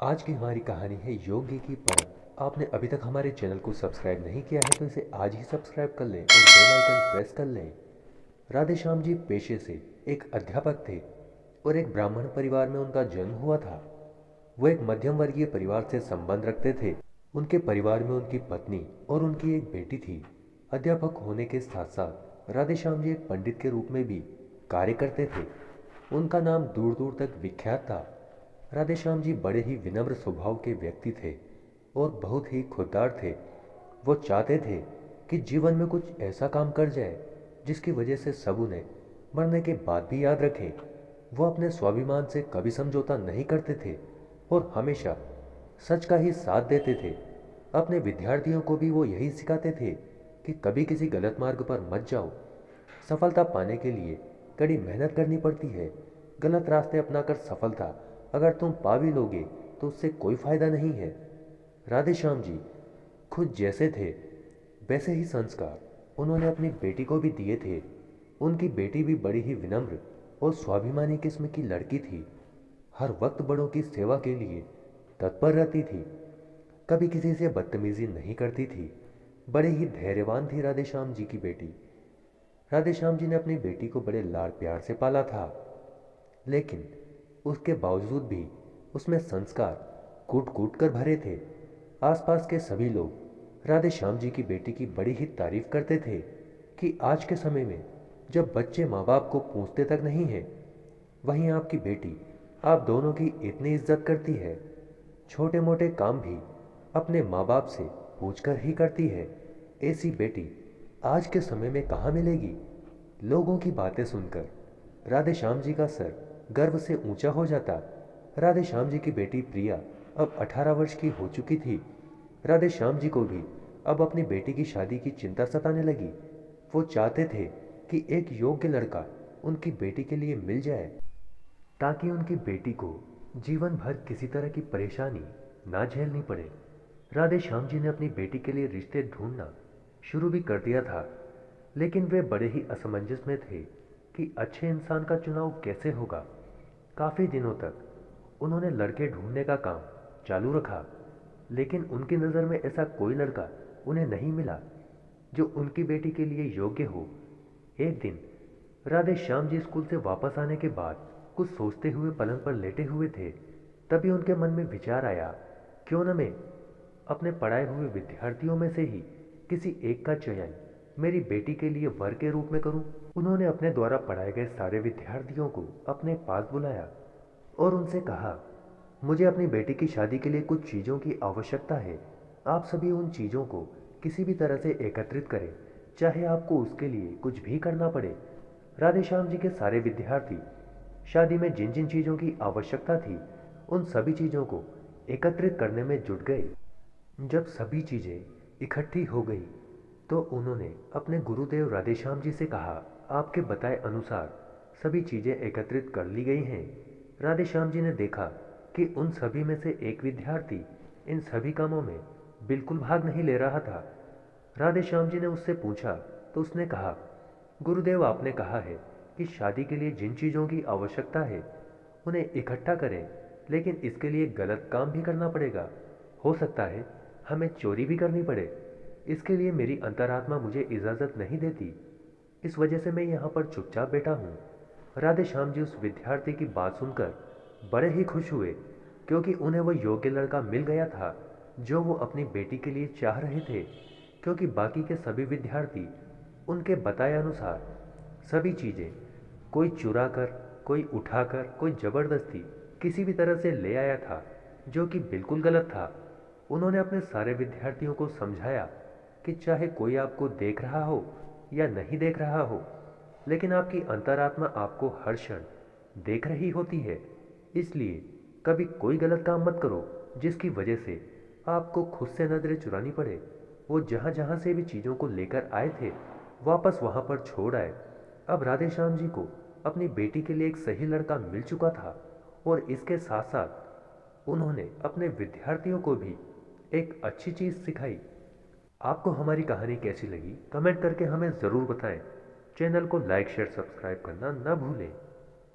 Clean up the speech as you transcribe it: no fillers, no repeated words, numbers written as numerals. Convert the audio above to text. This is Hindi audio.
आज की हमारी कहानी है योग्य की परख। आपने अभी तक हमारे चैनल को सब्सक्राइब नहीं किया है तो इसे आज ही सब्सक्राइब कर लें और बेल आइकन प्रेस कर लें। राधेश्याम जी पेशे से एक अध्यापक थे और एक ब्राह्मण परिवार में उनका जन्म हुआ था। वो एक मध्यम वर्गीय परिवार से संबंध रखते थे। उनके परिवार में उनकी पत्नी और उनकी एक बेटी थी। अध्यापक होने के साथ साथ राधेश्याम जी एक पंडित के रूप में भी कार्य करते थे। उनका नाम दूर दूर तक विख्यात था। राधेश्याम जी बड़े ही विनम्र स्वभाव के व्यक्ति थे और बहुत ही खुददार थे। वो चाहते थे कि जीवन में कुछ ऐसा काम कर जाए जिसकी वजह से सब उन्हें मरने के बाद भी याद रखें। वो अपने स्वाभिमान से कभी समझौता नहीं करते थे और हमेशा सच का ही साथ देते थे। अपने विद्यार्थियों को भी वो यही सिखाते थे कि कभी किसी गलत मार्ग पर मत जाओ। सफलता पाने के लिए कड़ी मेहनत करनी पड़ती है। गलत रास्ते अपनाकर सफलता अगर तुम पा भी लोगे तो उससे कोई फायदा नहीं है। राधेश्याम जी खुद जैसे थे वैसे ही संस्कार उन्होंने अपनी बेटी को भी दिए थे। उनकी बेटी भी बड़ी ही विनम्र और स्वाभिमानी किस्म की लड़की थी। हर वक्त बड़ों की सेवा के लिए तत्पर रहती थी। कभी किसी से बदतमीजी नहीं करती थी। बड़े ही धैर्यवान थी राधेश्याम जी की बेटी। राधेश्याम जी ने अपनी बेटी को बड़े लाड़ प्यार से पाला था, लेकिन उसके बावजूद भी उसमें संस्कार कूट कूट कर भरे थे। आसपास के सभी लोग राधेश्याम जी की बेटी की बड़ी ही तारीफ करते थे कि आज के समय में जब बच्चे माँ बाप को पूछते तक नहीं हैं, वहीं आपकी बेटी आप दोनों की इतनी इज्जत करती है। छोटे मोटे काम भी अपने माँ बाप से पूछकर ही करती है। ऐसी बेटी आज के समय में कहाँ मिलेगी। लोगों की बातें सुनकर राधेश्याम जी का सर गर्व से ऊंचा हो जाता। राधेश्याम जी की बेटी प्रिया अब 18 वर्ष की हो चुकी थी। राधेश्याम जी को भी अब अपनी बेटी की शादी की चिंता सताने लगी। वो चाहते थे कि एक योग्य लड़का उनकी बेटी के लिए मिल जाए ताकि उनकी बेटी को जीवन भर किसी तरह की परेशानी ना झेलनी पड़े। राधेश्याम जी ने अपनी बेटी के लिए रिश्ते ढूंढना शुरू भी कर दिया था, लेकिन वे बड़े ही असमंजस में थे कि अच्छे इंसान का चुनाव कैसे होगा। काफ़ी दिनों तक उन्होंने लड़के ढूंढने का काम चालू रखा, लेकिन उनकी नज़र में ऐसा कोई लड़का उन्हें नहीं मिला जो उनकी बेटी के लिए योग्य हो। एक दिन राधे श्याम जी स्कूल से वापस आने के बाद कुछ सोचते हुए पलंग पर लेटे हुए थे। तभी उनके मन में विचार आया, क्यों न मैं अपने पढ़ाए हुए विद्यार्थियों में से ही किसी एक का चयन मेरी बेटी के लिए वर के रूप में करूं। उन्होंने अपने द्वारा पढ़ाए गए सारे विद्यार्थियों को अपने पास बुलाया और उनसे कहा, मुझे अपनी बेटी की शादी के लिए कुछ चीज़ों की आवश्यकता है। आप सभी उन चीज़ों को किसी भी तरह से एकत्रित करें, चाहे आपको उसके लिए कुछ भी करना पड़े। राधेश्याम जी के सारे विद्यार्थी शादी में जिन जिन चीज़ों की आवश्यकता थी उन सभी चीज़ों को एकत्रित करने में जुट गए। जब सभी चीज़ें इकट्ठी हो गई तो उन्होंने अपने गुरुदेव राधेश्याम जी से कहा, आपके बताए अनुसार सभी चीज़ें एकत्रित कर ली गई हैं। राधेश्याम जी ने देखा कि उन सभी में से एक विद्यार्थी इन सभी कामों में बिल्कुल भाग नहीं ले रहा था। राधेश्याम जी ने उससे पूछा तो उसने कहा, गुरुदेव आपने कहा है कि शादी के लिए जिन चीज़ों की आवश्यकता है उन्हें इकट्ठा करें, लेकिन इसके लिए गलत काम भी करना पड़ेगा। हो सकता है हमें चोरी भी करनी पड़े। इसके लिए मेरी अंतरात्मा मुझे इजाज़त नहीं देती। इस वजह से मैं यहाँ पर चुपचाप बैठा हूँ। राधेश्याम जी उस विद्यार्थी की बात सुनकर बड़े ही खुश हुए, क्योंकि उन्हें वो योग्य लड़का मिल गया था जो वो अपनी बेटी के लिए चाह रहे थे। क्योंकि बाकी के सभी विद्यार्थी उनके बताए अनुसार सभी चीज़ें कोई चुरा कर, कोई उठाकर, कोई ज़बरदस्ती किसी भी तरह से ले आया था, जो कि बिल्कुल गलत था। उन्होंने अपने सारे विद्यार्थियों को समझाया कि चाहे कोई आपको देख रहा हो या नहीं देख रहा हो, लेकिन आपकी अंतरात्मा आपको हर क्षण देख रही होती है। इसलिए कभी कोई गलत काम मत करो जिसकी वजह से आपको खुद से नजरें चुरानी पड़े। वो जहाँ जहाँ से भी चीज़ों को लेकर आए थे वापस वहाँ पर छोड़ आए। अब राधेश्याम जी को अपनी बेटी के लिए एक सही लड़का मिल चुका था और इसके साथ साथ उन्होंने अपने विद्यार्थियों को भी एक अच्छी चीज़ सिखाई। आपको हमारी कहानी कैसी लगी कमेंट करके हमें ज़रूर बताएं। चैनल को लाइक शेयर सब्सक्राइब करना ना भूलें।